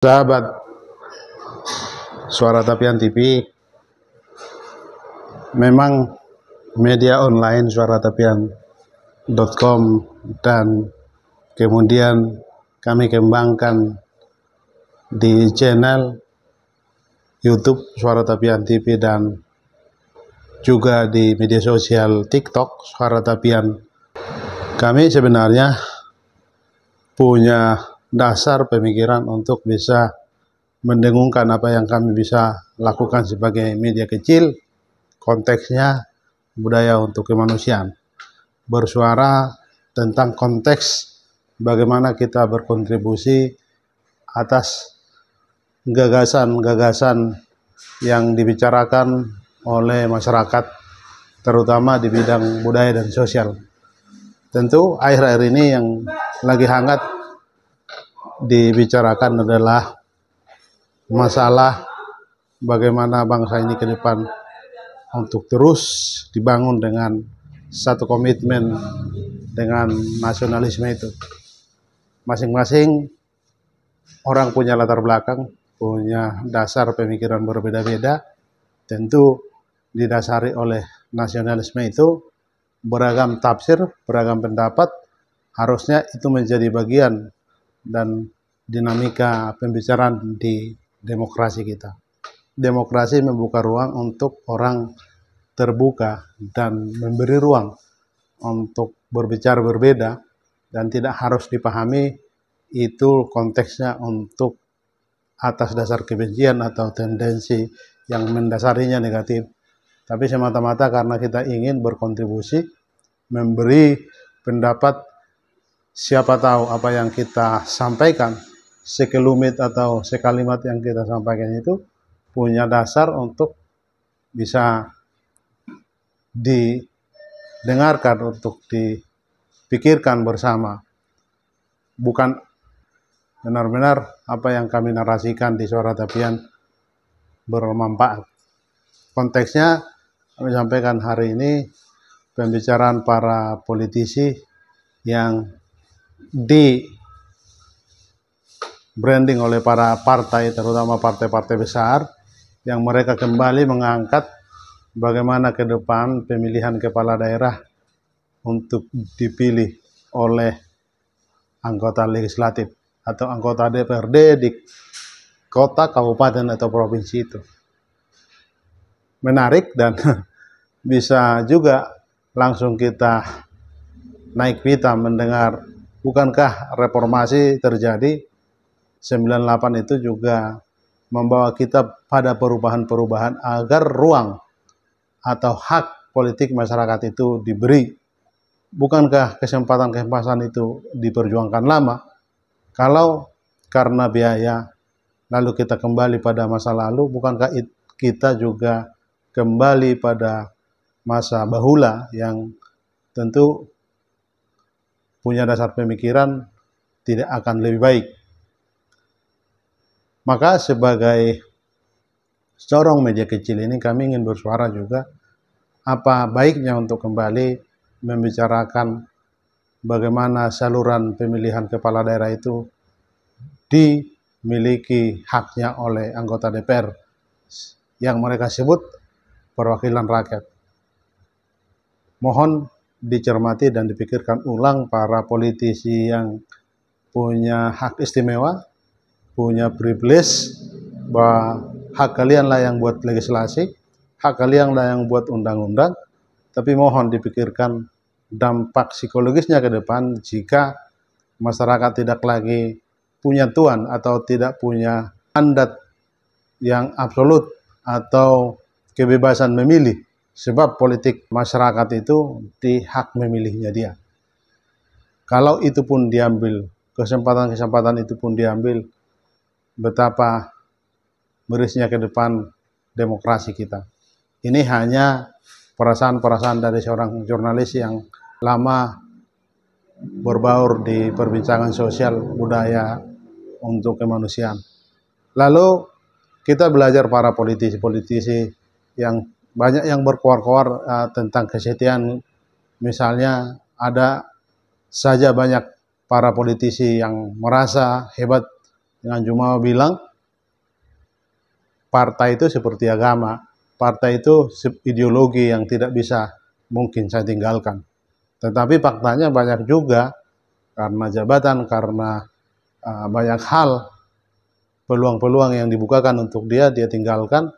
Sahabat Suara Tapian TV, memang media online suaratapian.com dan kemudian kami kembangkan di channel YouTube Suara Tapian TV dan juga di media sosial TikTok Suara Tapian. Kami sebenarnya punya dasar pemikiran untuk bisa mendengungkan apa yang kami bisa lakukan sebagai media kecil, konteksnya budaya untuk kemanusiaan. Bersuara tentang konteks bagaimana kita berkontribusi atas gagasan-gagasan yang dibicarakan oleh masyarakat, terutama di bidang budaya dan sosial. Tentu akhir-akhir ini yang lagi hangat dibicarakan adalah masalah bagaimana bangsa ini ke depan untuk terus dibangun dengan satu komitmen dengan nasionalisme itu. Masing-masing orang punya latar belakang, punya dasar pemikiran berbeda-beda, tentu didasari oleh nasionalisme itu beragam tafsir, beragam pendapat, harusnya itu menjadi bagian dan dinamika pembicaraan di demokrasi kita. Demokrasi membuka ruang untuk orang terbuka dan memberi ruang untuk berbicara berbeda dan tidak harus dipahami itu konteksnya untuk atas dasar kebencian atau tendensi yang mendasarinya negatif. Tapi semata-mata karena kita ingin berkontribusi, memberi pendapat. Siapa tahu apa yang kita sampaikan, sekelumit atau sekalimat yang kita sampaikan itu punya dasar untuk bisa didengarkan, untuk dipikirkan bersama. Bukan benar-benar apa yang kami narasikan di Suara Tapian bermanfaat. Konteksnya kami sampaikan hari ini pembicaraan para politisi yang di branding oleh para partai, terutama partai-partai besar, yang mereka kembali mengangkat bagaimana ke depan pemilihan kepala daerah untuk dipilih oleh anggota legislatif atau anggota DPRD di kota, kabupaten, atau provinsi itu. Menarik dan bisa juga langsung kita naik pita mendengar, bukankah reformasi terjadi 98 itu juga membawa kita pada perubahan-perubahan agar ruang atau hak politik masyarakat itu diberi. Bukankah kesempatan-kesempatan itu diperjuangkan lama? Kalau karena biaya lalu kita kembali pada masa lalu, bukankah kita juga kembali pada masa bahula yang tentu punya dasar pemikiran tidak akan lebih baik. Maka sebagai seorang media kecil ini kami ingin bersuara juga, apa baiknya untuk kembali membicarakan bagaimana saluran pemilihan kepala daerah itu dimiliki haknya oleh anggota DPR yang mereka sebut perwakilan rakyat. Mohon dicermati dan dipikirkan ulang para politisi yang punya hak istimewa, punya privilege, bahwa hak kalian lah yang buat legislasi, hak kalian lah yang buat undang-undang, tapi mohon dipikirkan dampak psikologisnya ke depan jika masyarakat tidak lagi punya tuan atau tidak punya mandat yang absolut atau kebebasan memilih. Sebab politik masyarakat itu di hak memilihnya dia. Kalau itu pun diambil, kesempatan-kesempatan itu pun diambil, betapa berisnya ke depan demokrasi kita. Ini hanya perasaan-perasaan dari seorang jurnalis yang lama berbaur di perbincangan sosial budaya untuk kemanusiaan. Lalu kita belajar para politisi-politisi yang banyak yang berkoar-koar tentang kesetiaan. Misalnya ada saja banyak para politisi yang merasa hebat Dengan Jumawa bilang, partai itu seperti agama, partai itu ideologi yang tidak bisa mungkin saya tinggalkan. Tetapi faktanya banyak juga, karena jabatan, karena banyak hal, peluang-peluang yang dibukakan untuk dia tinggalkan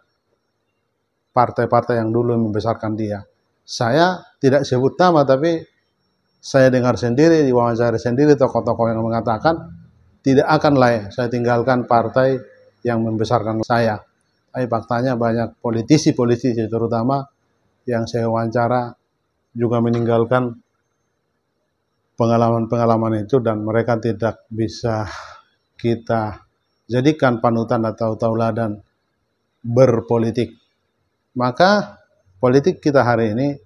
partai-partai yang dulu membesarkan dia. Saya tidak sebut nama, tapi saya dengar sendiri, diwawancara sendiri tokoh-tokoh yang mengatakan, tidak akanlah saya tinggalkan partai yang membesarkan saya. Tapi faktanya banyak politisi-politisi terutama yang saya wawancara juga meninggalkan pengalaman-pengalaman itu, dan mereka tidak bisa kita jadikan panutan atau tauladan berpolitik. Maka politik kita hari ini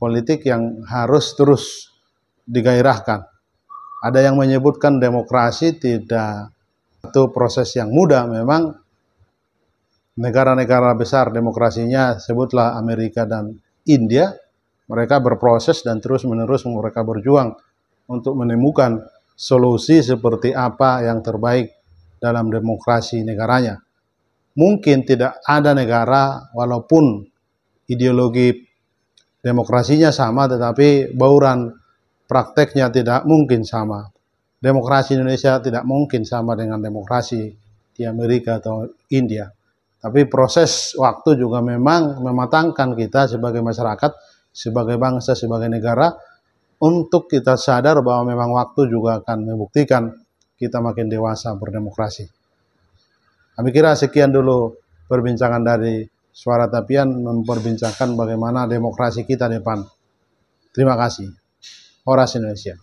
politik yang harus terus digairahkan. Ada yang menyebutkan demokrasi tidak satu proses yang mudah. Memang negara-negara besar demokrasinya, sebutlah Amerika dan India, mereka berproses dan terus-menerus mereka berjuang untuk menemukan solusi seperti apa yang terbaik dalam demokrasi negaranya. Mungkin tidak ada negara, walaupun ideologi demokrasinya sama, tetapi bauran prakteknya tidak mungkin sama. Demokrasi Indonesia tidak mungkin sama dengan demokrasi di Amerika atau India. Tapi proses waktu juga memang mematangkan kita sebagai masyarakat, sebagai bangsa, sebagai negara, untuk kita sadar bahwa memang waktu juga akan membuktikan kita makin dewasa berdemokrasi. Kami kira sekian dulu perbincangan dari Suara Tapian, memperbincangkan bagaimana demokrasi kita depan. Terima kasih. Horas Indonesia.